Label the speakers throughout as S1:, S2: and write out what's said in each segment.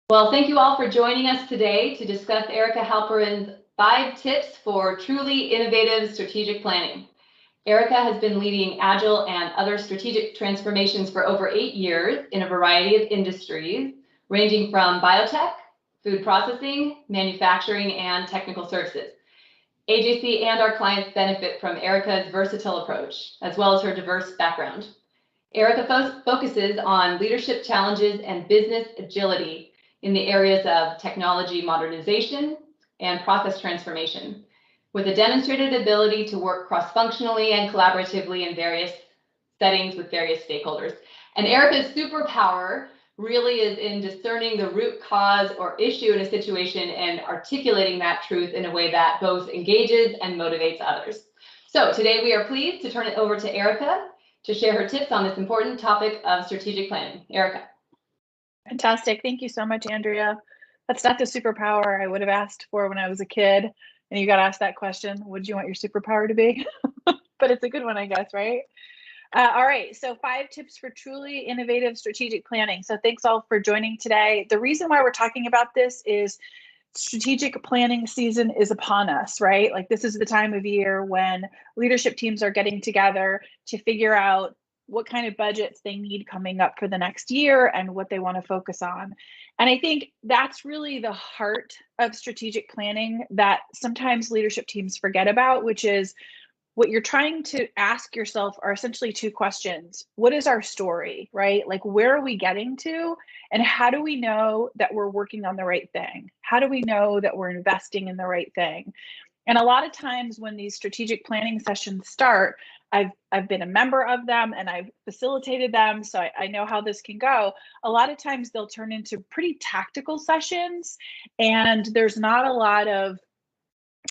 S1: Well, thank you all for joining us today to discuss Erika Halperin's 5 tips for truly innovative strategic planning. Erika has been leading agile and other strategic transformations for over 8 years in a variety of industries, ranging from biotech, food processing, manufacturing, and technical services. AJC and our clients benefit from Erika's versatile approach, as well as her diverse background. Erika focuses on leadership challenges and business agility in the areas of technology modernization and process transformation, with a demonstrated ability to work cross-functionally and collaboratively in various settings with various stakeholders. And Erika's superpower really is in discerning the root cause or issue in a situation and articulating that truth in a way that both engages and motivates others. So today we are pleased to turn it over to Erika to share her tips on this important topic of strategic planning. Erika.
S2: Fantastic. Thank you so much, Andrea. That's not the superpower I would have asked for when I was a kid. And you got asked that question, what do you want your superpower to be? But it's a good one, I guess, right? All right, so 5 tips for truly innovative strategic planning. So thanks all for joining today. The reason why we're talking about this is strategic planning season is upon us, right? Like this is the time of year when leadership teams are getting together to figure out what kind of budgets they need coming up for the next year and what they want to focus on. And I think that's really the heart of strategic planning that sometimes leadership teams forget about, which is what you're trying to ask yourself are essentially 2 questions. What is our story, right? Like, where are we getting to? And how do we know that we're working on the right thing? How do we know that we're investing in the right thing? And a lot of times when these strategic planning sessions start, I've been a member of them and I've facilitated them, so I know how this can go. A lot of times they'll turn into pretty tactical sessions, and there's not a lot of,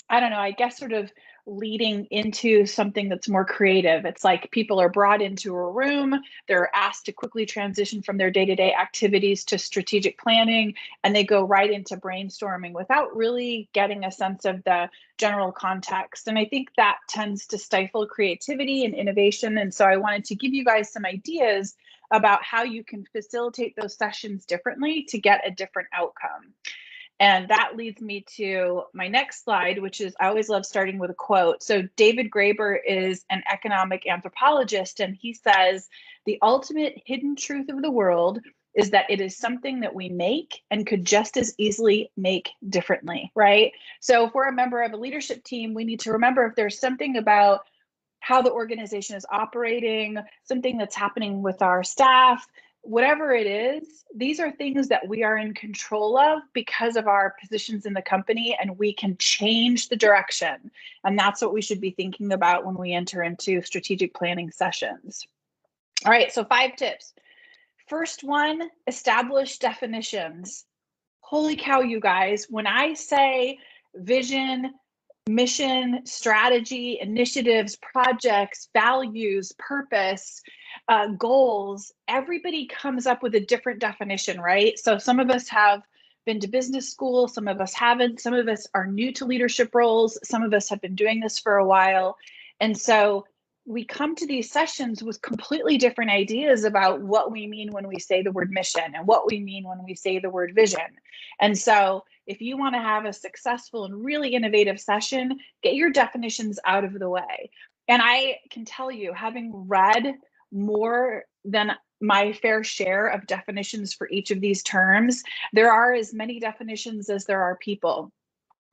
S2: I don't know, I guess sort of leading into something that's more creative. It's like people are brought into a room, they're asked to quickly transition from their day-to-day activities to strategic planning, and they go right into brainstorming without really getting a sense of the general context. And I think that tends to stifle creativity and innovation. And so I wanted to give you guys some ideas about how you can facilitate those sessions differently to get a different outcome. And that leads me to my next slide, which is, I always love starting with a quote. So David Graeber is an economic anthropologist, and he says, the ultimate hidden truth of the world is that it is something that we make and could just as easily make differently, right? So if we're a member of a leadership team, we need to remember if there's something about how the organization is operating, something that's happening with our staff, whatever it is, these are things that we are in control of because of our positions in the company, and we can change the direction. And that's what we should be thinking about when we enter into strategic planning sessions. All right, so 5 tips. First one, establish definitions. Holy cow, you guys, when I say vision, mission, strategy, initiatives, projects, values, purpose, goals, everybody comes up with a different definition, right? So some of us have been to business school, some of us haven't, some of us are new to leadership roles, some of us have been doing this for a while. And so we come to these sessions with completely different ideas about what we mean when we say the word mission and what we mean when we say the word vision. And so if you want to have a successful and really innovative session, get your definitions out of the way. And I can tell you, having read more than my fair share of definitions for each of these terms, there are as many definitions as there are people.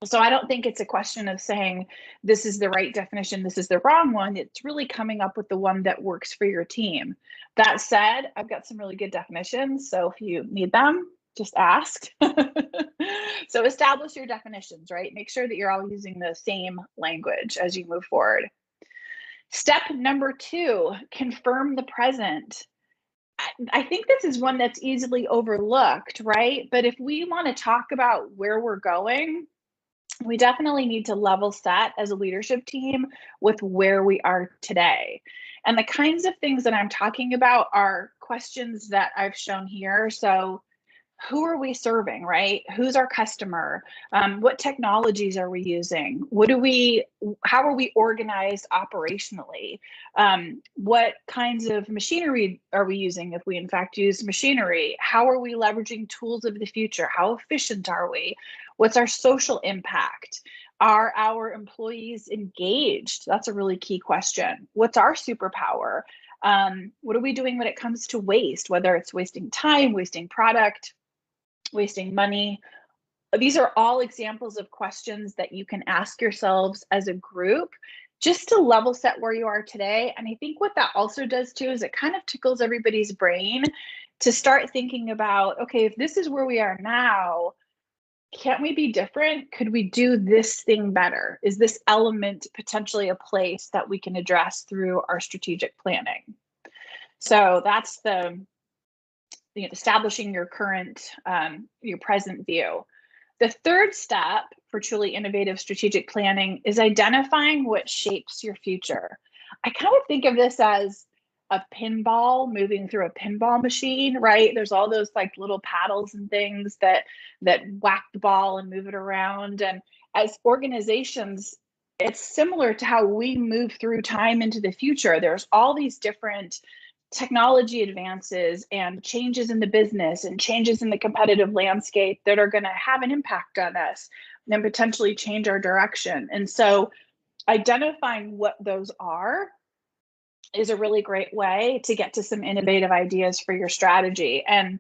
S2: So I don't think it's a question of saying this is the right definition, this is the wrong one. It's really coming up with the one that works for your team. That said, I've got some really good definitions. So if you need them, just ask. So establish your definitions, right? Make sure that you're all using the same language as you move forward. Step number 2, confirm the present. I think this is one that's easily overlooked, right? But if we want to talk about where we're going, we definitely need to level set as a leadership team with where we are today. And the kinds of things that I'm talking about are questions that I've shown here. So who are we serving, right? Who's our customer? What technologies are we using? How are we organized operationally? What kinds of machinery are we using if we in fact use machinery? How are we leveraging tools of the future? How efficient are we? What's our social impact? Are our employees engaged? That's a really key question. What's our superpower? What are we doing when it comes to waste, whether it's wasting time, wasting product, wasting money? These are all examples of questions that you can ask yourselves as a group just to level set where you are today. And I think what that also does too is it kind of tickles everybody's brain to start thinking about, okay, if this is where we are now, can't we be different? Could we do this thing better? Is this element potentially a place that we can address through our strategic planning? So that's the establishing your present view. The third step for truly innovative strategic planning is identifying what shapes your future. I kind of think of this as a pinball moving through a pinball machine, right? There's all those like little paddles and things that whack the ball and move it around. And as organizations, it's similar to how we move through time into the future. There's all these different technology advances and changes in the business and changes in the competitive landscape that are going to have an impact on us and potentially change our direction. And so identifying what those are is a really great way to get to some innovative ideas for your strategy. And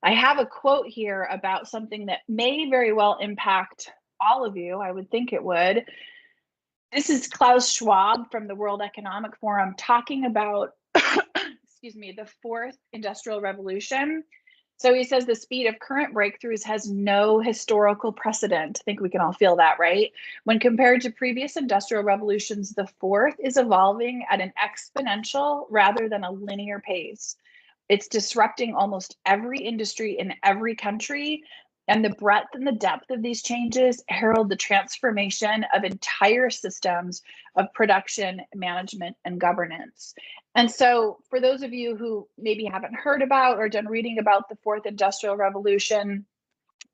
S2: I have a quote here about something that may very well impact all of you. I would think it would. This is Klaus Schwab from the World Economic Forum talking about excuse me, the fourth industrial revolution. So he says the speed of current breakthroughs has no historical precedent. I think we can all feel that, right? When compared to previous industrial revolutions, the fourth is evolving at an exponential rather than a linear pace. It's disrupting almost every industry in every country. And the breadth and the depth of these changes herald the transformation of entire systems of production, management, and governance. And so for those of you who maybe haven't heard about or done reading about the fourth industrial revolution,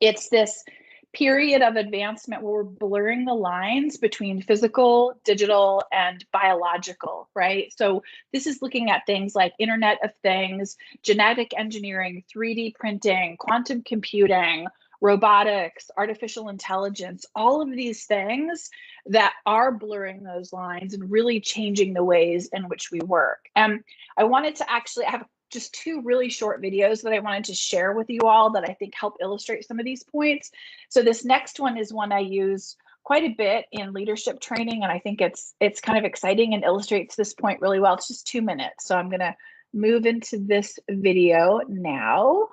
S2: it's this period of advancement where we're blurring the lines between physical, digital, and biological, right? So this is looking at things like Internet of Things, genetic engineering, 3D printing, quantum computing, robotics, artificial intelligence, all of these things that are blurring those lines and really changing the ways in which we work. And I wanted to actually have just two really short videos that I wanted to share with you all that I think help illustrate some of these points. So this next one is one I use quite a bit in leadership training, and I think it's kind of exciting and illustrates this point really well. It's just 2 minutes. So I'm gonna move into this video now.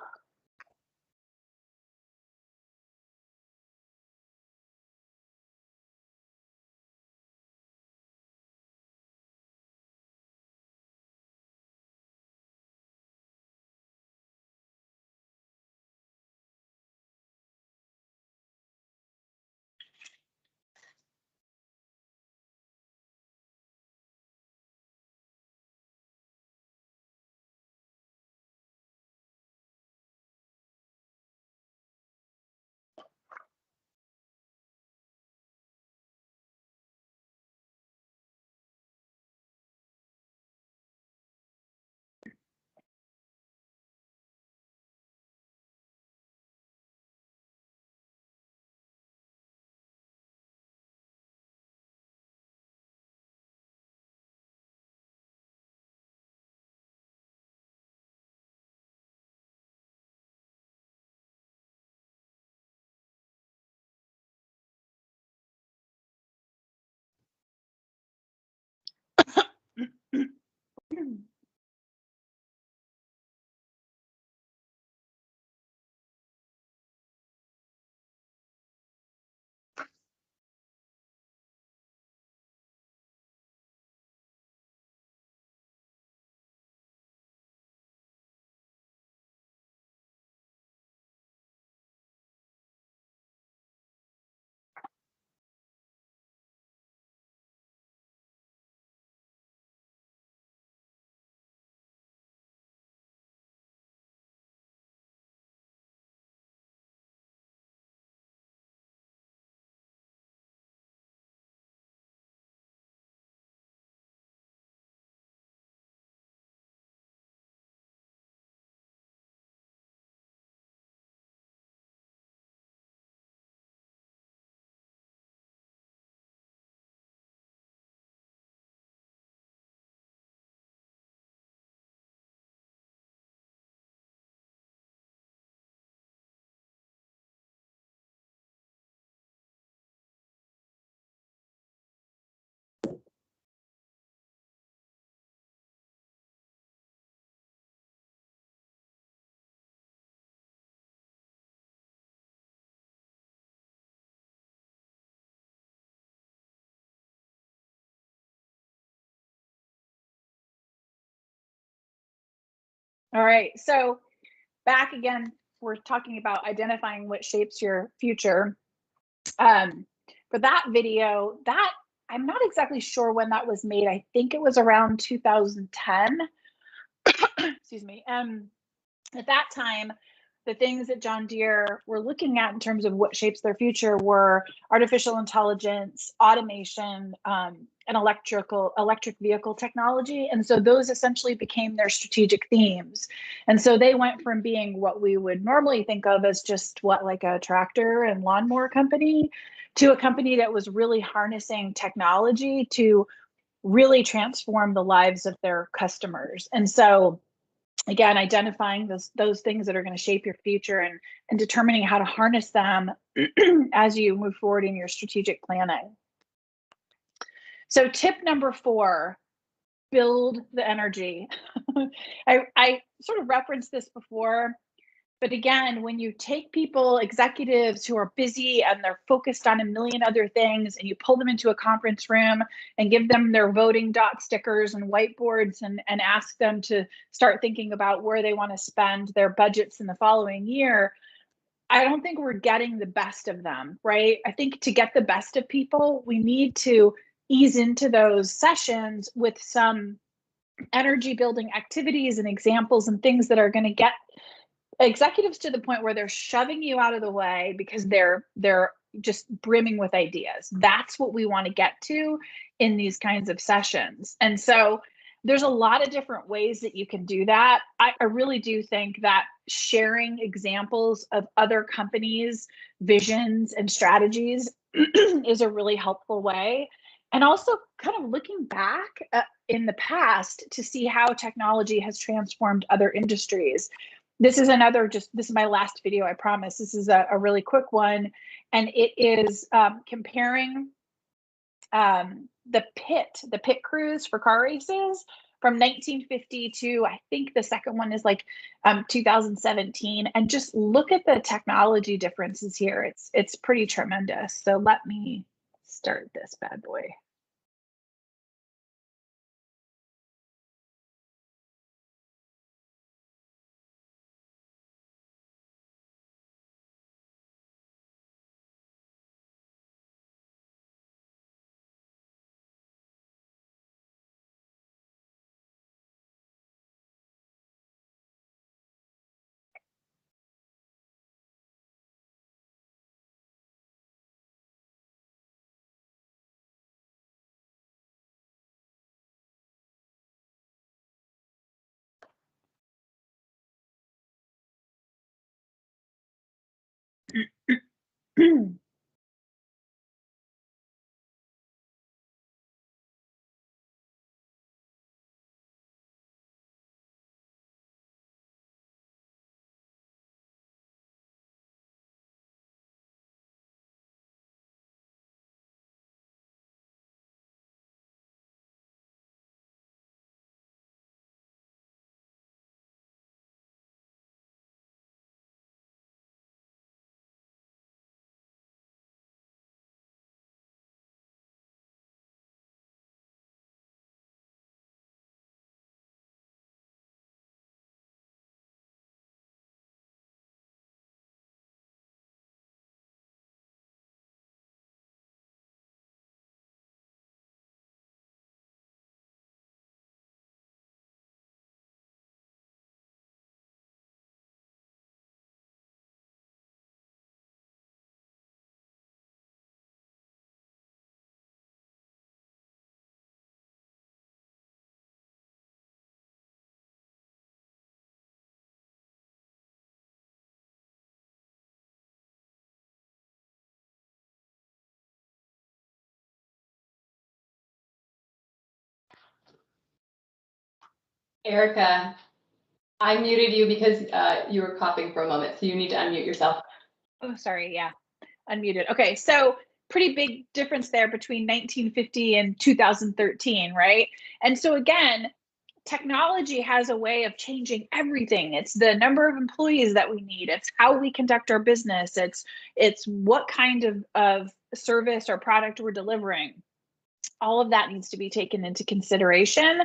S2: All right, so back again, we're talking about identifying what shapes your future. For that video, that I'm not exactly sure when that was made. I think it was around 2010. Excuse me. At that time, the things that John Deere were looking at in terms of what shapes their future were artificial intelligence, automation, and electric vehicle technology. And so those essentially became their strategic themes. And so they went from being what we would normally think of as just like a tractor and lawnmower company to a company that was really harnessing technology to really transform the lives of their customers. And so again, identifying those things that are going to shape your future and determining how to harness them as you move forward in your strategic planning. So tip number 4, build the energy. I sort of referenced this before, but again, when you take people, executives who are busy and they're focused on a million other things, and you pull them into a conference room and give them their voting dot stickers and whiteboards and ask them to start thinking about where they want to spend their budgets in the following year, I don't think we're getting the best of them, right? I think to get the best of people, we need to ease into those sessions with some energy building activities and examples and things that are going to get executives to the point where they're shoving you out of the way because they're just brimming with ideas. That's what we want to get to in these kinds of sessions. And so there's a lot of different ways that you can do that. I really do think that sharing examples of other companies' visions and strategies is a really helpful way. And also kind of looking back in the past to see how technology has transformed other industries. This is this is my last video, I promise. This is a really quick one. And it is comparing the pit crews for car races from 1950 to, I think the second one is like 2017. And just look at the technology differences here. It's pretty tremendous. So let me start this bad boy.
S1: Erika, I muted you because you were coughing for a moment, so you need to unmute yourself.
S2: Oh, sorry. Yeah, unmuted. Okay, so pretty big difference there between 1950 and 2013, right? And so again, technology has a way of changing everything. It's the number of employees that we need. It's how we conduct our business. It's what kind of service or product we're delivering. all of that needs to be taken into consideration.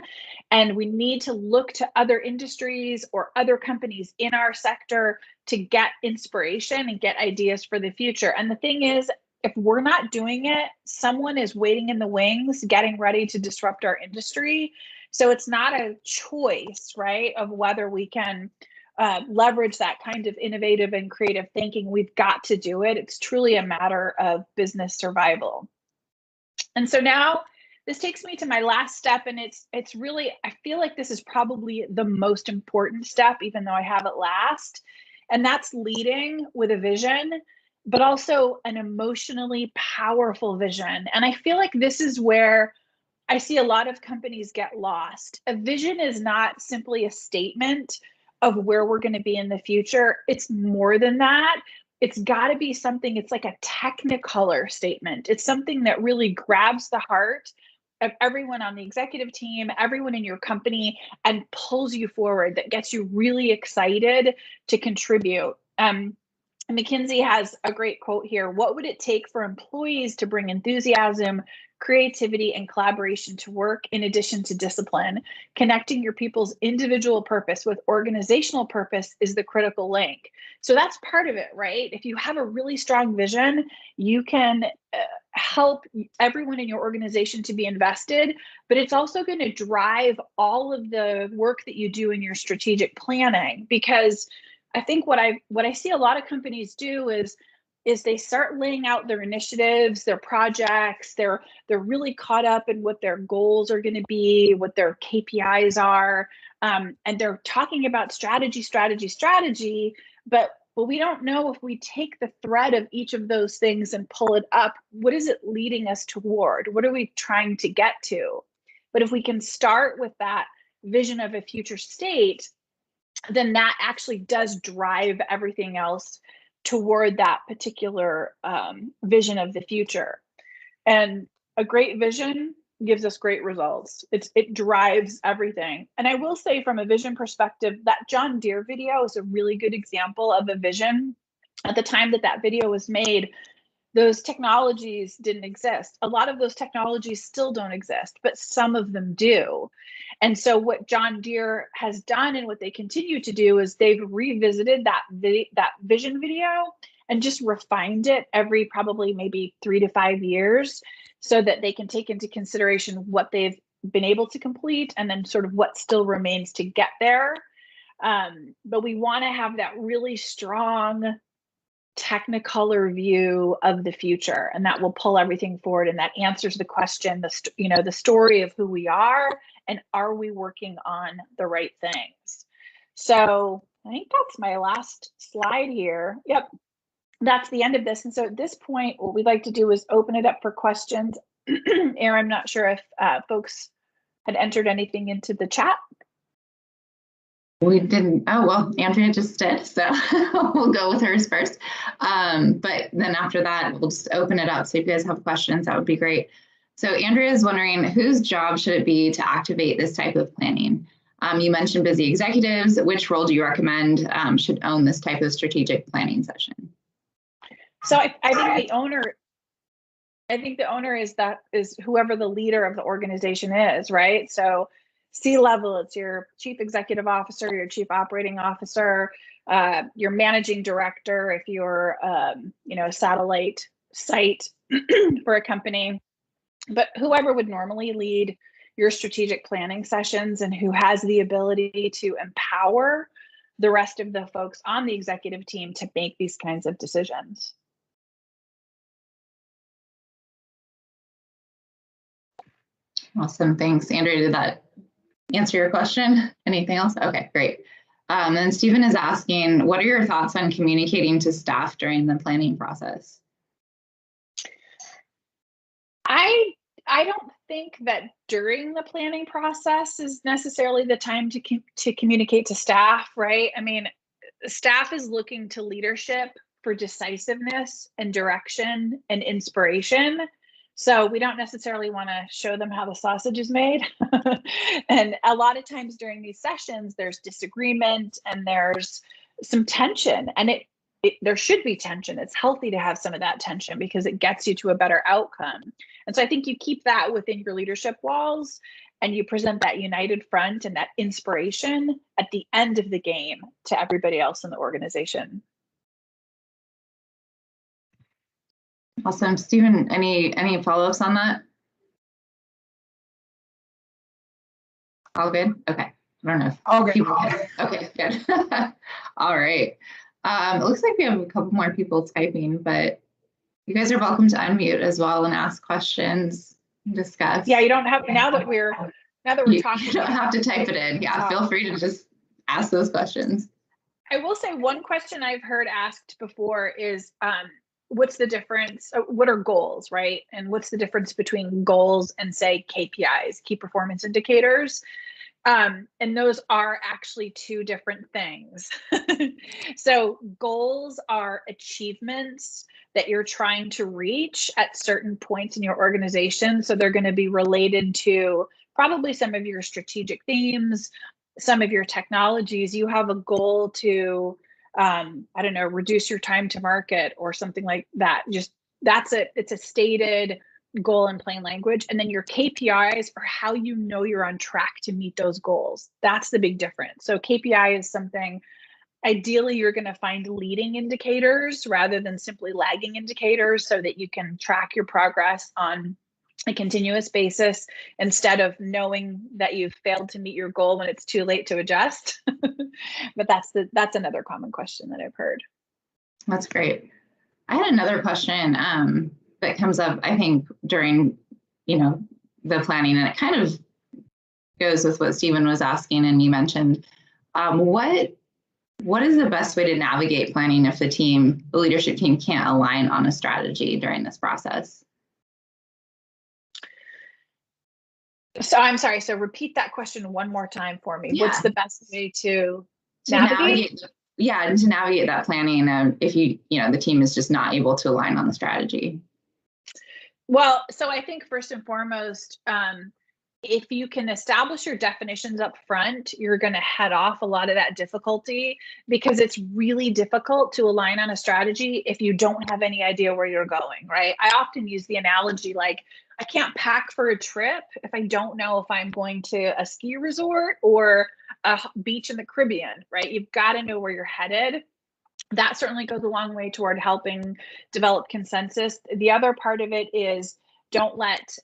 S2: And we need to look to other industries or other companies in our sector to get inspiration and get ideas for the future. And the thing is, if we're not doing it, someone is waiting in the wings, getting ready to disrupt our industry. So it's not a choice, right, of whether we can leverage that kind of innovative and creative thinking. We've got to do it. It's truly a matter of business survival. And so now this takes me to my last step, and it's really, I feel like this is probably the most important step, even though I have it last, and that's leading with a vision, but also an emotionally powerful vision. And I feel like this is where I see a lot of companies get lost. A vision is not simply a statement of where we're going to be in the future. It's more than that. It's got to be something, it's like a technicolor statement. It's something that really grabs the heart of everyone on the executive team, everyone in your company, and pulls you forward, that gets you really excited to contribute. McKinsey has a great quote here. What would it take for employees to bring enthusiasm, creativity, and collaboration to work in addition to discipline? Connecting your people's individual purpose with organizational purpose is the critical link. So that's part of it, right? If you have a really strong vision, you can help everyone in your organization to be invested, but it's also going to drive all of the work that you do in your strategic planning. Because I think what I see a lot of companies do is they start laying out their initiatives, their projects. They're really caught up in what their goals are going to be, what their KPIs are, and they're talking about strategy. But we don't know, if we take the thread of each of those things and pull it up, what is it leading us toward? What are we trying to get to? But if we can start with that vision of a future state, then that actually does drive everything else toward that particular vision of the future. And a great vision gives us great results. It drives everything. And I will say, from a vision perspective, that John Deere video is a really good example of a vision. At the time that video was made, those technologies didn't exist. A lot of those technologies still don't exist, but some of them do. And so what John Deere has done, and what they continue to do, is they've revisited that vision video and just refined it every probably maybe 3 to 5 years, so that they can take into consideration what they've been able to complete and then sort of what still remains to get there. But we want to have that really strong technicolor view of the future, and that will pull everything forward, and that answers the question, the story of who we are, and are we working on the right things. So I think that's my last slide here. Yep, that's the end of this. And so at this point, what we'd like to do is open it up for questions. Erin, I'm not sure if folks had entered anything into the chat.
S3: We didn't. Oh, well, Andrea just did, so we'll go with hers first. But then after that, we'll just open it up. So if you guys have questions, that would be great. So Andrea is wondering, whose job should it be to activate this type of planning? You mentioned busy executives. Which role do you recommend should own this type of strategic planning session?
S2: So I think the owner is whoever the leader of the organization is, right? So C-level, it's your chief executive officer, your chief operating officer, your managing director, if you're a satellite site for a company. But whoever would normally lead your strategic planning sessions, and who has the ability to empower the rest of the folks on the executive team to make these kinds of decisions.
S3: Awesome, thanks. Andrea, did that answer your question? Anything else? Okay, great. And Stephen is asking, what are your thoughts on communicating to staff during the planning process?
S2: I don't think that during the planning process is necessarily the time to communicate to staff, right? I mean, staff is looking to leadership for decisiveness and direction and inspiration. So we don't necessarily want to show them how the sausage is made. And a lot of times during these sessions, there's disagreement and there's some tension, and there should be tension. It's healthy to have some of that tension because it gets you to a better outcome. And so I think you keep that within your leadership walls and you present that united front and that inspiration at the end of the game to everybody else in the organization.
S3: Awesome. Stephen, any follow-ups on that? All good? Okay. I don't know.
S4: All good.
S3: Okay, good. All right. It looks like we have a couple more people typing, but you guys are welcome to unmute as well and ask questions, discuss.
S2: Yeah, you don't have, now that we're talking.
S3: You don't have to type it in. Yeah, feel free to just ask those questions.
S2: I will say one question I've heard asked before is, what's the difference? What are goals, right? And what's the difference between goals and, say, KPIs, key performance indicators? And those are actually two different things. So goals are achievements that you're trying to reach at certain points in your organization. So they're going to be related to probably some of your strategic themes, some of your technologies. You have a goal to, I don't know, reduce your time to market or something like that. Just it's a stated goal in plain language. And then your KPIs are how you know you're on track to meet those goals. That's the big difference. So KPI is something, ideally, you're going to find leading indicators rather than simply lagging indicators so that you can track your progress on a continuous basis instead of knowing that you've failed to meet your goal when it's too late to adjust. But that's another common question that I've heard.
S3: That's great. I had another question that comes up, I think, during, the planning, and it kind of goes with what Stephen was asking and you mentioned. What is the best way to navigate planning if the leadership team can't align on a strategy during this process?
S2: So I'm sorry, so repeat that question one more time for me. Yeah. What's the best way to navigate?
S3: To navigate that planning if the team is just not able to align on the strategy?
S2: Well, so I think first and foremost, if you can establish your definitions up front, you're going to head off a lot of that difficulty, because it's really difficult to align on a strategy if you don't have any idea where you're going, right? I often use the analogy like, I can't pack for a trip if I don't know if I'm going to a ski resort or a beach in the Caribbean, right? You've got to know where you're headed. That certainly goes a long way toward helping develop consensus. The other part of it is, don't let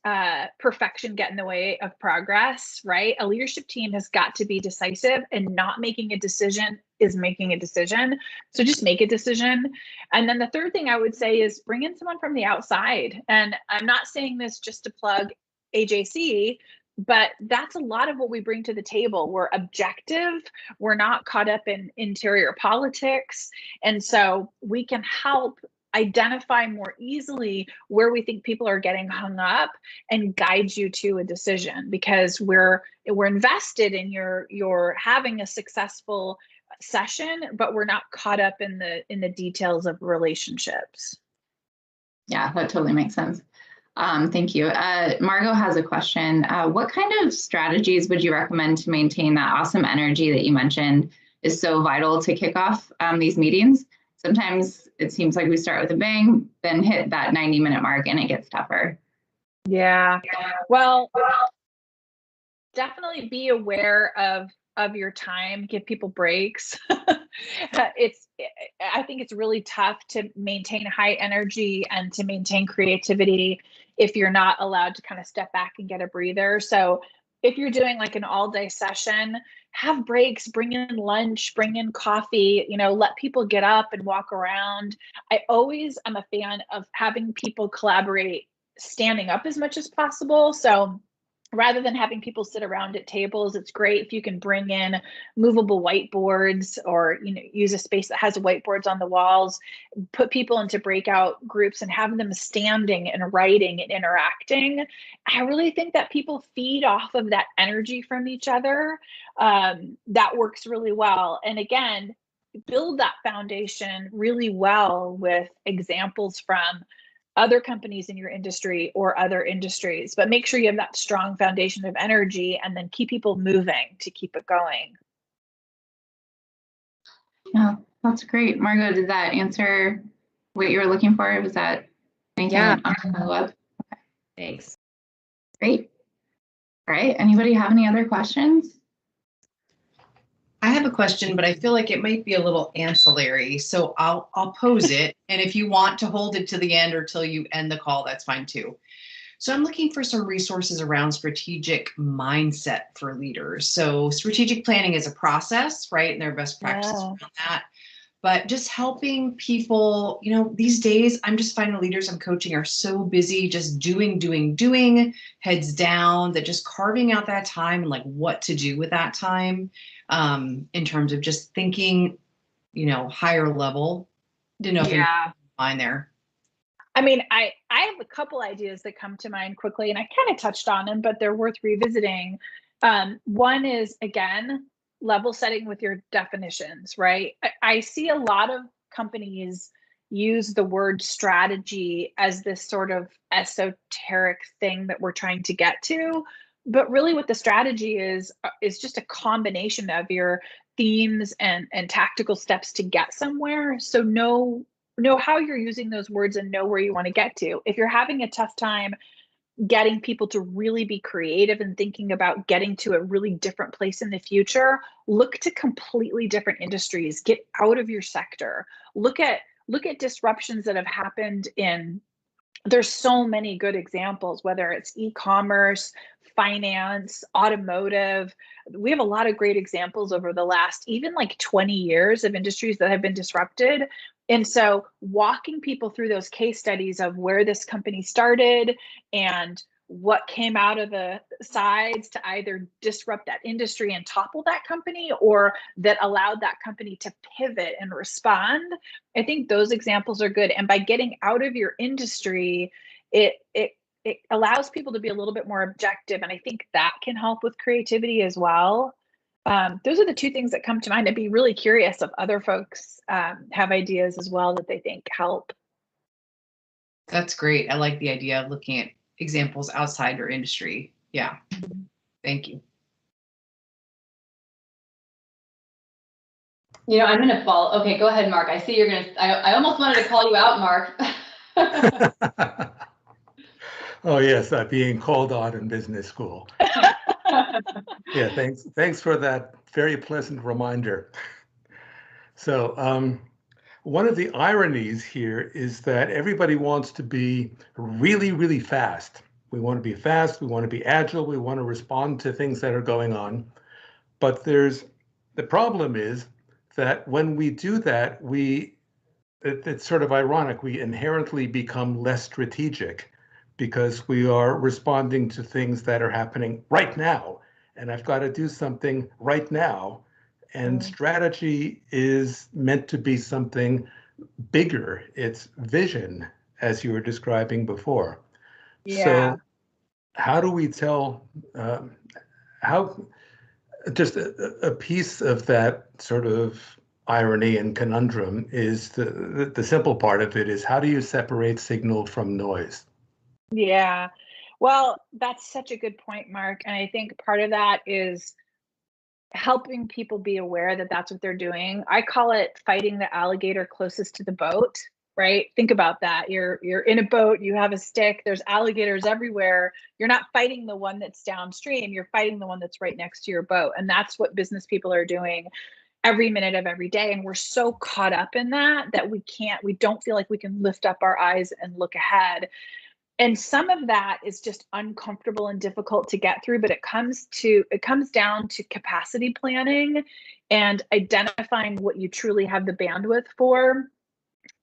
S2: perfection get in the way of progress, right? A leadership team has got to be decisive, and not making a decision is making a decision. So just make a decision. And then the third thing I would say is bring in someone from the outside. And I'm not saying this just to plug AJC, but that's a lot of what we bring to the table. We're objective. We're not caught up in interior politics. And so we can help identify more easily where we think people are getting hung up and guide you to a decision, because we're invested in your having a successful session, but we're not caught up in the details of relationships.
S3: Yeah, that totally makes sense. Thank you. Margot has a question. What kind of strategies would you recommend to maintain that awesome energy that you mentioned is so vital to kick off these meetings? Sometimes it seems like we start with a bang, then hit that 90-minute mark and it gets tougher.
S2: Yeah. Well, definitely be aware of your time, give people breaks. I think it's really tough to maintain high energy and to maintain creativity if you're not allowed to kind of step back and get a breather. So if you're doing like an all-day session, have breaks, bring in lunch, bring in coffee, let people get up and walk around. I always am a fan of having people collaborate standing up as much as possible. So rather than having people sit around at tables, it's great if you can bring in movable whiteboards, or use a space that has whiteboards on the walls, put people into breakout groups and have them standing and writing and interacting. I really think that people feed off of that energy from each other. That works really well. And again, build that foundation really well with examples from other companies in your industry or other industries, but make sure you have that strong foundation of energy and then keep people moving to keep it going.
S3: Yeah, That's great. Margot, did that answer what you were looking for? Was that anything
S4: Yeah.
S3: on the web?
S4: Thanks.
S3: Great. All right. Anybody have any other questions?
S5: I have a question, but I feel like it might be a little ancillary, so I'll pose it. And if you want to hold it to the end or till you end the call, that's fine too. So I'm looking for some resources around strategic mindset for leaders. So strategic planning is a process, right? And there are best practices around that. But just helping people, these days, I'm just finding the leaders I'm coaching are so busy just doing, heads down, that just carving out that time and like what to do with that time in terms of just thinking, higher level. Didn't know if you find there.
S2: I mean, I have a couple ideas that come to mind quickly, and I kind of touched on them, but they're worth revisiting. One is, again, level setting with your definitions, right? I see a lot of companies use the word strategy as this sort of esoteric thing that we're trying to get to. But really what the strategy is just a combination of your themes and tactical steps to get somewhere. So know how you're using those words and know where you want to get to. If you're having a tough time getting people to really be creative and thinking about getting to a really different place in the future, look to completely different industries. Get out of your sector. Look at disruptions that have happened in, there's so many good examples, whether it's e-commerce, finance, automotive. We have a lot of great examples over the last even like 20 years of industries that have been disrupted. And so walking people through those case studies of where this company started and what came out of the sides to either disrupt that industry and topple that company, or that allowed that company to pivot and respond. I think those examples are good. And by getting out of your industry, it allows people to be a little bit more objective. And I think that can help with creativity as well. Those are the two things that come to mind. I'd be really curious if other folks have ideas as well that they think help.
S5: That's great. I like the idea of looking at examples outside your industry. Yeah. Thank you.
S1: I'm going to follow. Okay, go ahead, Mark. I see you're going to, I almost wanted to call you out, Mark.
S6: Oh, yes, being called on in business school. Yeah, thanks for that very pleasant reminder. So one of the ironies here is that everybody wants to be really, really fast. We want to be fast, we want to be agile, we want to respond to things that are going on. But the problem is that when we do that, it's sort of ironic, we inherently become less strategic because we are responding to things that are happening right now. And I've got to do something right now. And strategy is meant to be something bigger. It's vision, as you were describing before.
S2: Yeah.
S6: So how do we tell, just a piece of that sort of irony and conundrum is the simple part of it is, how do you separate signal from noise?
S2: Yeah, well, that's such a good point, Mark. And I think part of that is helping people be aware that that's what they're doing. I call it fighting the alligator closest to the boat, right? Think about that. You're in a boat, you have a stick, there's alligators everywhere. You're not fighting the one that's downstream, you're fighting the one that's right next to your boat. And that's what business people are doing every minute of every day. And we're so caught up in that we don't feel like we can lift up our eyes and look ahead. And some of that is just uncomfortable and difficult to get through, but it comes down to capacity planning and identifying what you truly have the bandwidth for,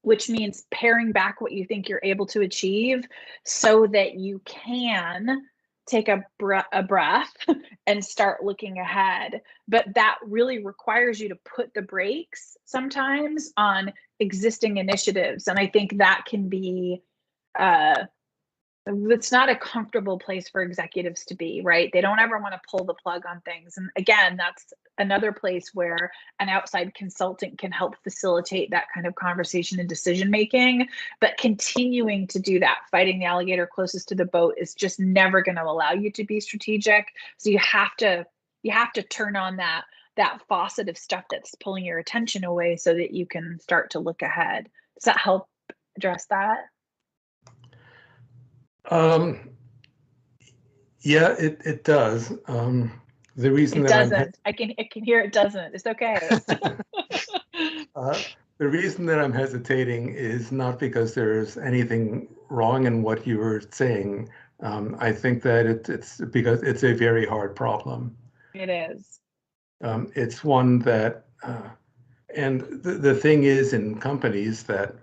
S2: which means paring back what you think you're able to achieve so that you can take a breath and start looking ahead. But that really requires you to put the brakes sometimes on existing initiatives. And I think that can be, it's not a comfortable place for executives to be, right? They don't ever want to pull the plug on things. And again, that's another place where an outside consultant can help facilitate that kind of conversation and decision making. But continuing to do that, fighting the alligator closest to the boat, is just never going to allow you to be strategic. So you have to turn on that that faucet of stuff that's pulling your attention away so that you can start to look ahead. Does that help address that?
S6: Yeah, it does. The reason
S2: It
S6: that
S2: doesn't. I can hear it doesn't. It's okay.
S6: The reason that I'm hesitating is not because there's anything wrong in what you were saying. I think that it's because it's a very hard problem.
S2: It is.
S6: It's one that, and the thing is in companies that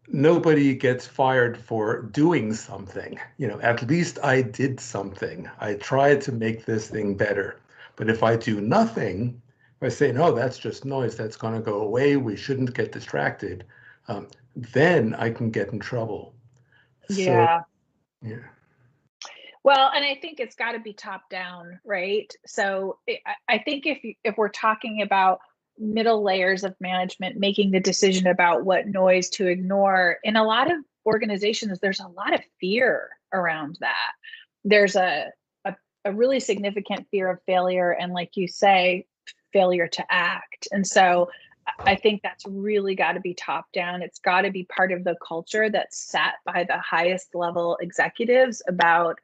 S6: nobody gets fired for doing something. At least I did something. I tried to make this thing better. But if I do nothing, if I say, no, that's just noise, that's going to go away, we shouldn't get distracted, then I can get in trouble.
S2: Yeah.
S6: So, yeah.
S2: Well, and I think it's got to be top down, right? So I think if we're talking about middle layers of management making the decision about what noise to ignore, in a lot of organizations, there's a lot of fear around that. There's a really significant fear of failure, and like you say, failure to act. And so I think that's really got to be top down. It's got to be part of the culture that's set by the highest level executives about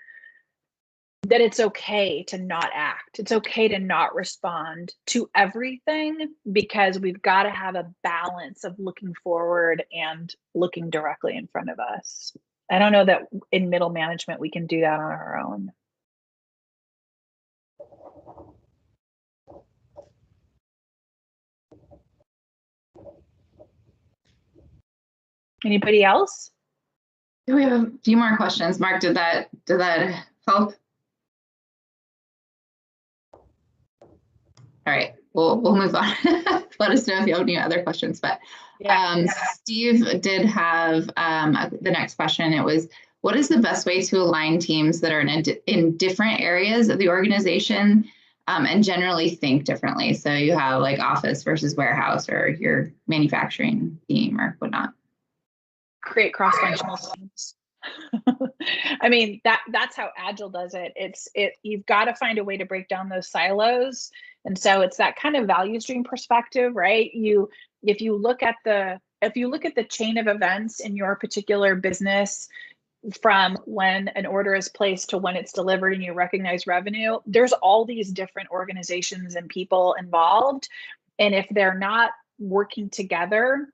S2: that it's okay to not act. It's okay to not respond to everything, because we've got to have a balance of looking forward and looking directly in front of us. I don't know that in middle management we can do that on our own. Anybody else?
S3: We have a few more questions. Mark, did that help? All right, we'll move on. Let us know if you have any other questions. But Steve did have the next question. It was, what is the best way to align teams that are in different areas of the organization and generally think differently? So you have like office versus warehouse, or your manufacturing team or whatnot.
S2: Create cross-functional teams. I mean, that's how Agile does it. You've got to find a way to break down those silos. And so it's that kind of value stream perspective, right? If you look at the chain of events in your particular business, from when an order is placed to when it's delivered and you recognize revenue, there's all these different organizations and people involved. And if they're not working together,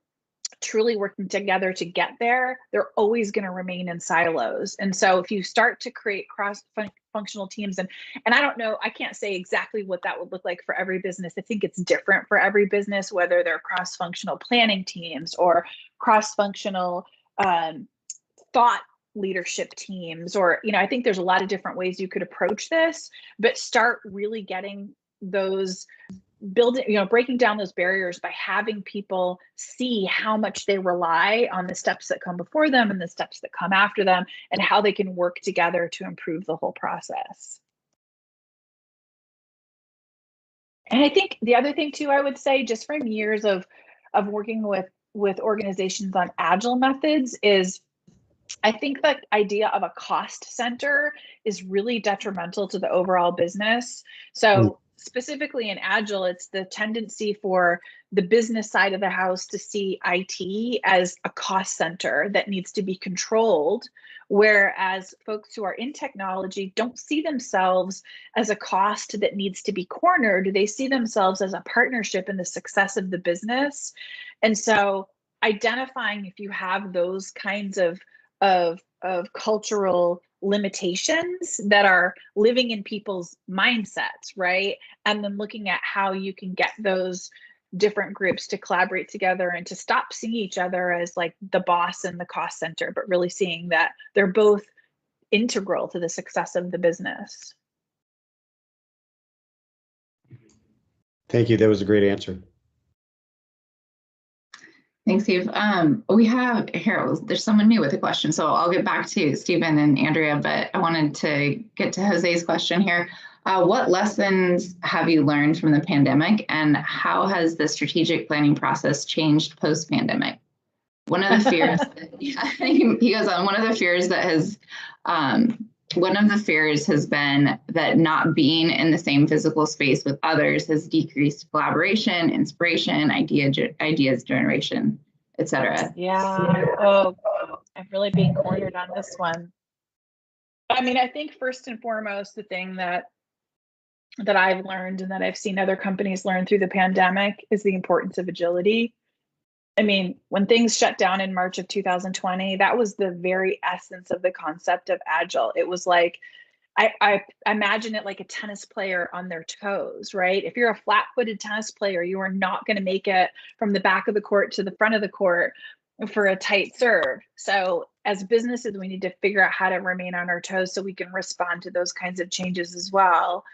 S2: truly working together to get there, they're always going to remain in silos. And so if you start to create cross-functional teams, and I don't know, I can't say exactly what that would look like for every business. I think it's different for every business, whether they're cross-functional planning teams or cross-functional thought leadership teams, or, I think there's a lot of different ways you could approach this, but start really getting those breaking down those barriers by having people see how much they rely on the steps that come before them and the steps that come after them, and how they can work together to improve the whole process. And I think the other thing too, I would say, just from years of working with organizations on Agile methods, is I think the idea of a cost center is really detrimental to the overall business. So specifically in Agile, it's the tendency for the business side of the house to see IT as a cost center that needs to be controlled, whereas folks who are in technology don't see themselves as a cost that needs to be cornered. They see themselves as a partnership in the success of the business. And so identifying if you have those kinds of cultural limitations that are living in people's mindsets, right? And then looking at how you can get those different groups to collaborate together and to stop seeing each other as like the boss and the cost center, but really seeing that they're both integral to the success of the business.
S4: Thank you. That was a great answer.
S3: Thanks, Steve. We have here, there's someone new with a question, so I'll get back to Stephen and Andrea, but I wanted to get to Jose's question here. What lessons have you learned from the pandemic, and how has the strategic planning process changed post-pandemic? One of the fears, he goes on, one of the fears that has one of the fears has been that not being in the same physical space with others has decreased collaboration, inspiration, ideas generation, etc.
S2: Yeah. Oh, I'm really being cornered on this one. I mean, I think first and foremost, the thing that I've learned and that I've seen other companies learn through the pandemic is the importance of agility. I mean, when things shut down in March of 2020, that was the very essence of the concept of agile. It was like, I imagine it like a tennis player on their toes, right? If you're a flat-footed tennis player, you are not going to make it from the back of the court to the front of the court for a tight serve. So as businesses, we need to figure out how to remain on our toes so we can respond to those kinds of changes as well.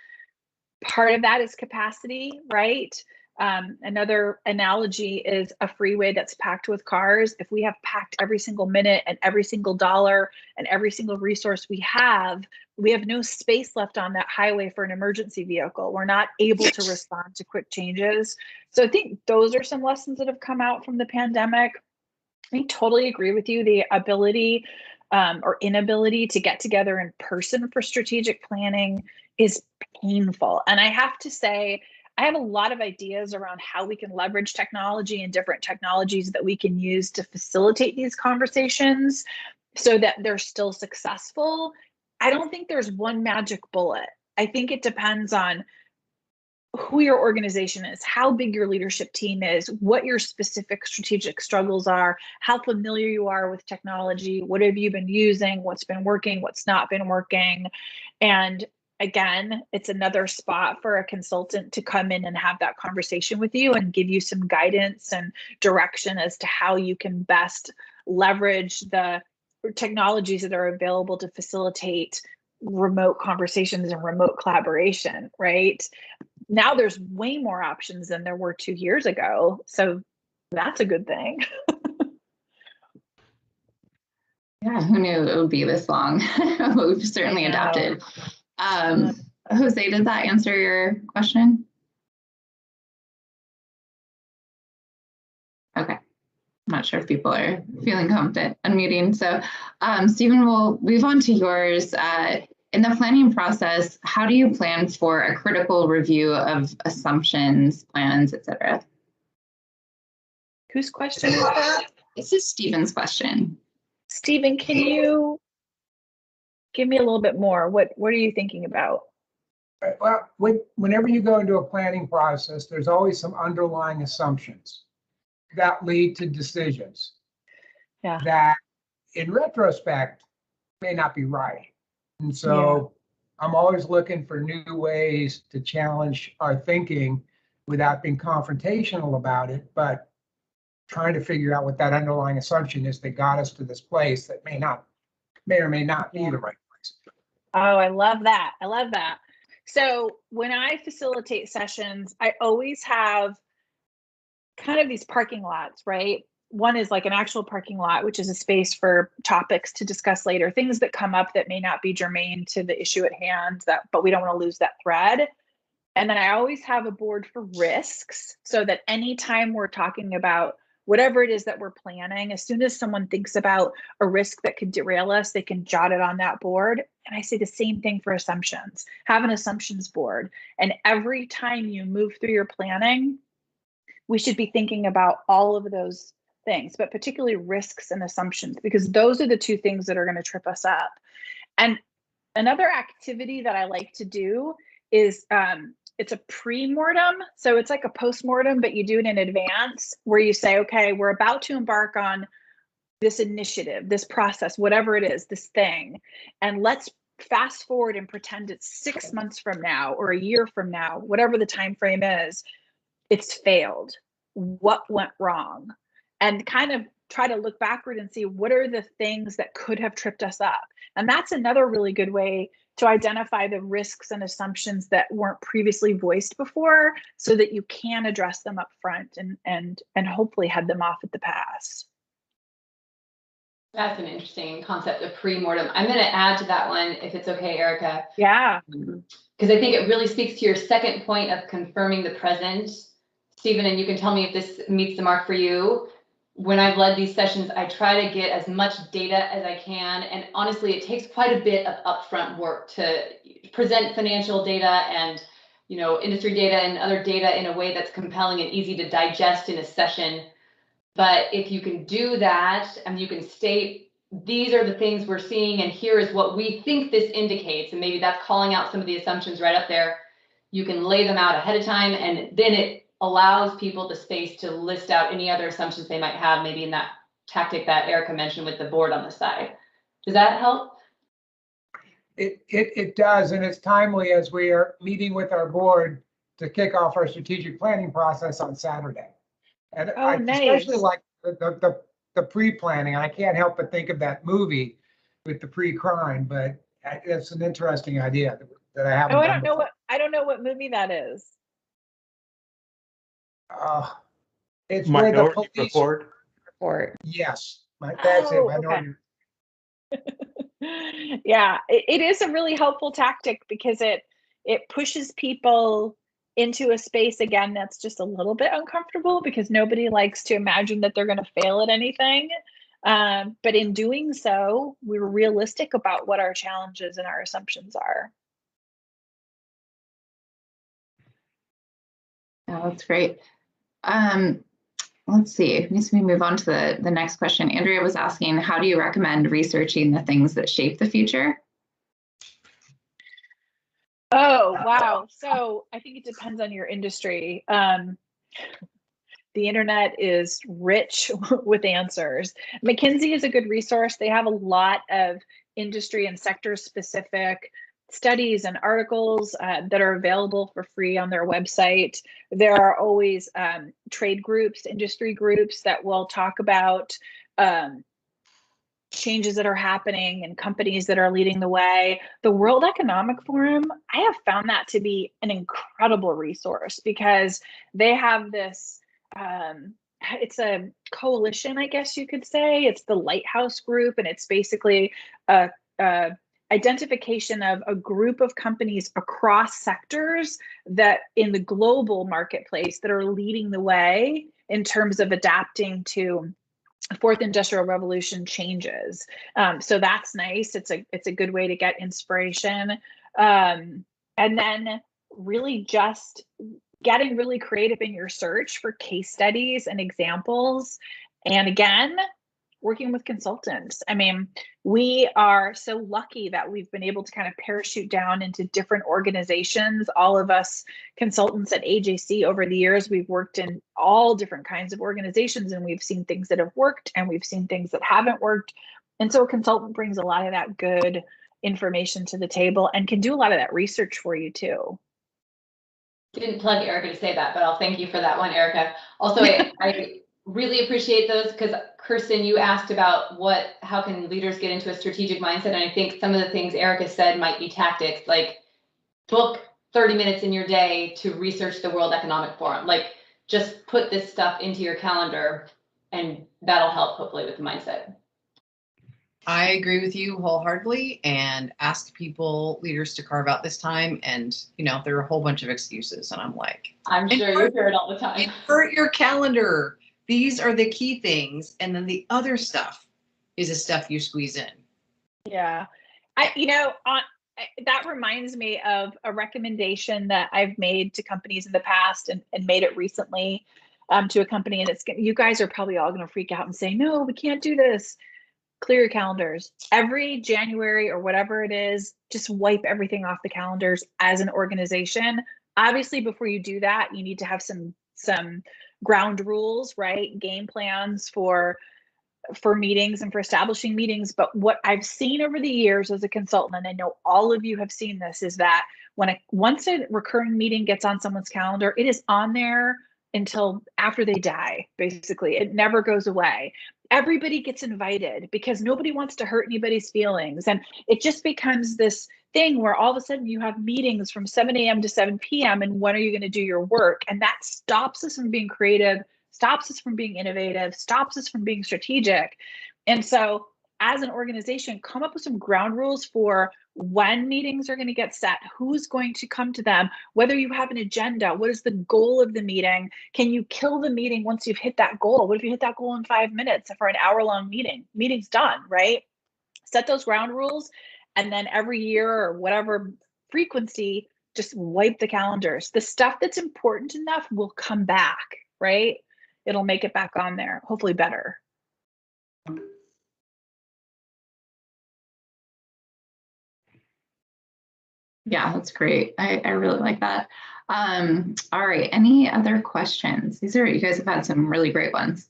S2: Part of that is capacity, right? Another analogy is a freeway that's packed with cars. If we have packed every single minute and every single dollar and every single resource we have no space left on that highway for an emergency vehicle. We're not able to respond to quick changes. So I think those are some lessons that have come out from the pandemic. I totally agree with you. The ability or inability to get together in person for strategic planning is painful. And I have to say, I have a lot of ideas around how we can leverage technology and different technologies that we can use to facilitate these conversations so that they're still successful. I don't think there's one magic bullet. I think it depends on who your organization is, how big your leadership team is, what your specific strategic struggles are, how familiar you are with technology, what have you been using, what's been working, what's not been working. And again, it's another spot for a consultant to come in and have that conversation with you and give you some guidance and direction as to how you can best leverage the technologies that are available to facilitate remote conversations and remote collaboration, right? Now there's way more options than there were 2 years ago. So that's a good thing.
S3: Yeah, who knew it would be this long? We've certainly adapted. Jose, did that answer your question? Okay. I'm not sure if people are feeling confident unmuting. So Stephen, we'll move on to yours. In the planning process, how do you plan for a critical review of assumptions, plans, etc.?
S2: Whose question is that?
S3: This is Stephen's question.
S2: Stephen, can you give me a little bit more? What are you thinking about?
S7: Well, whenever you go into a planning process, there's always some underlying assumptions that lead to decisions that in retrospect may not be right. And so I'm always looking for new ways to challenge our thinking without being confrontational about it, but trying to figure out what that underlying assumption is that got us to this place that may or may not be the right place.
S2: Oh, I love that. I love that. So when I facilitate sessions, I always have kind of these parking lots, right? One is like an actual parking lot, which is a space for topics to discuss later, things that come up that may not be germane to the issue at hand, but we don't want to lose that thread. And then I always have a board for risks so that anytime we're talking about whatever it is that we're planning, as soon as someone thinks about a risk that could derail us, they can jot it on that board. And I say the same thing for assumptions. Have an assumptions board. And every time you move through your planning, we should be thinking about all of those things, but particularly risks and assumptions, because those are the two things that are going to trip us up. And another activity that I like to do is it's a pre-mortem. So it's like a post-mortem, but you do it in advance where you say, okay, we're about to embark on this initiative, this process, whatever it is, this thing. And let's fast forward and pretend it's 6 months from now or a year from now, whatever the time frame is, it's failed. What went wrong? And kind of try to look backward and see what are the things that could have tripped us up. And that's another really good way to identify the risks and assumptions that weren't previously voiced before so that you can address them up front and hopefully head them off at the pass.
S1: That's an interesting concept of pre-mortem. I'm going to add to that one, if it's okay, Erika.
S2: Yeah.
S1: Because I think it really speaks to your second point of confirming the present. Stephen, and you can tell me if this meets the mark for you. when I've led these sessions, I try to get as much data as I can. And honestly, it takes quite a bit of upfront work to present financial data and, you know, industry data and other data in a way that's compelling and easy to digest in a session. But if you can do that and you can state, these are the things we're seeing and here is what we think this indicates, and maybe that's calling out some of the assumptions right up there, you can lay them out ahead of time, and then it allows people the space to list out any other assumptions they might have, maybe in that tactic that Erika mentioned with the board on the side. Does that help?
S7: It does, and it's timely as we are meeting with our board to kick off our strategic planning process on Saturday. And I especially like the pre-planning. I can't help but think of that movie with the pre-crime, but it's an interesting idea that I haven't.
S2: Oh, I don't know what movie that is.
S7: It's
S6: Minority
S7: where the police
S3: Report.
S7: Yes, that's it. Minority.
S2: Okay. Yeah, it is a really helpful tactic because it pushes people into a space again that's just a little bit uncomfortable because nobody likes to imagine that they're going to fail at anything. But in doing so, we're realistic about what our challenges and our assumptions are.
S3: Oh, that's great. Let's see. Let me move on to the next question. Andrea was asking, how do you recommend researching the things that shape the future?
S2: Oh, wow. So I think it depends on your industry. The internet is rich with answers. McKinsey is a good resource. They have a lot of industry and sector specific studies and articles that are available for free on their website. There are always trade groups, industry groups that will talk about changes that are happening and companies that are leading the way. The World Economic Forum, I have found that to be an incredible resource because they have this, it's a coalition, I guess you could say. It's the Lighthouse Group, and it's basically a identification of a group of companies across sectors that in the global marketplace that are leading the way in terms of adapting to fourth industrial revolution changes. So that's nice. It's a good way to get inspiration. And then really just getting really creative in your search for case studies and examples. And again, working with consultants. I mean, we are so lucky that we've been able to kind of parachute down into different organizations. All of us consultants at AJC over the years, we've worked in all different kinds of organizations, and we've seen things that have worked and we've seen things that haven't worked. And so a consultant brings a lot of that good information to the table and can do a lot of that research for you too.
S1: Didn't plug Erika to say that, but I'll thank you for that one, Erika. Also, I really appreciate those because Kirsten, you asked about how can leaders get into a strategic mindset, and I think some of the things Erika said might be tactics, like book 30 minutes in your day to research the World Economic Forum. Like just put this stuff into your calendar, and that'll help hopefully with the mindset.
S5: I agree with you wholeheartedly, and ask leaders to carve out this time. And, you know, there are a whole bunch of excuses, and I'm like,
S1: I'm sure you hear it all the time.
S5: Invert your calendar. These are the key things. And then the other stuff is the stuff you squeeze in.
S2: Yeah. That reminds me of a recommendation that I've made to companies in the past and made it recently to a company. And you guys are probably all going to freak out and say, no, we can't do this. Clear your calendars. Every January or whatever it is, just wipe everything off the calendars as an organization. Obviously, before you do that, you need to have some ground rules, right? Game plans for meetings and for establishing meetings. But what I've seen over the years as a consultant, and I know all of you have seen this, is that once a recurring meeting gets on someone's calendar, it is on there until after they die, basically. It never goes away. Everybody gets invited because nobody wants to hurt anybody's feelings. And it just becomes this thing where all of a sudden you have meetings from 7 a.m. to 7 p.m. and when are you going to do your work? And that stops us from being creative, stops us from being innovative, stops us from being strategic. And so as an organization, come up with some ground rules for when meetings are going to get set, who's going to come to them, whether you have an agenda, what is the goal of the meeting? Can you kill the meeting once you've hit that goal? What if you hit that goal in 5 minutes for an hour-long meeting? Meeting's done, right? Set those ground rules, and then every year or whatever frequency, just wipe the calendars. The stuff that's important enough will come back, right? It'll make it back on there, hopefully better.
S3: Yeah, that's great. I really like that. All right, any other questions? You guys have had some really great ones.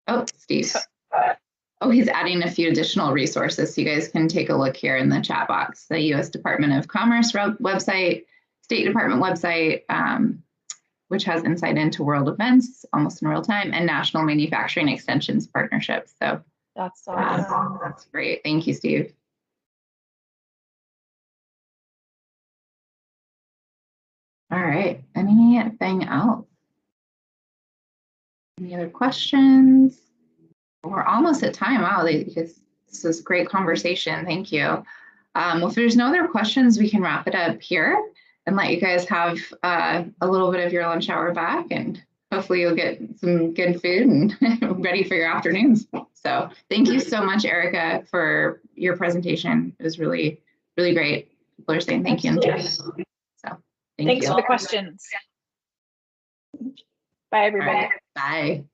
S3: Oh, Steve. Oh, he's adding a few additional resources. So you guys can take a look here in the chat box. The U.S. Department of Commerce website, State Department website, which has insight into world events almost in real time, and National Manufacturing Extensions Partnership. So
S2: that's awesome.
S3: That's great. Thank you, Steve. All right, anything else? Any other questions? We're almost at time. Wow, this is great conversation. Thank you. Well, if there's no other questions, we can wrap it up here and let you guys have a little bit of your lunch hour back, and hopefully you'll get some good food and ready for your afternoons. So thank you so much, Erika, for your presentation. It was really, really great. People are saying thank you. So thanks
S2: for the questions. Bye, everybody.
S3: Bye.